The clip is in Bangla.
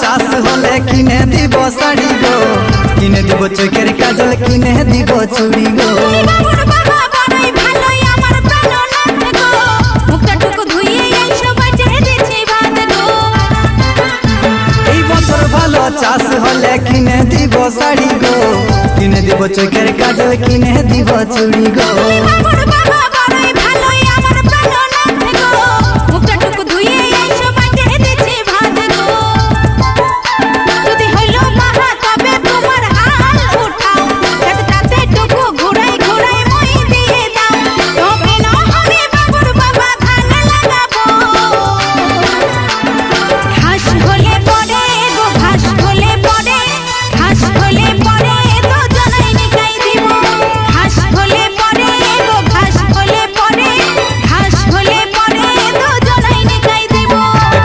চাষ হলে কিনে দিব শাড়ি গো, কিনে দিব চোখের কাজল, কিনে দিব চুড়ি গো। এই বছর ভালো চাষ হলে কিনে দিব শাড়ি গো, কিনে দিব চোখের কাজল, কিনে দিব চুড়ি গো।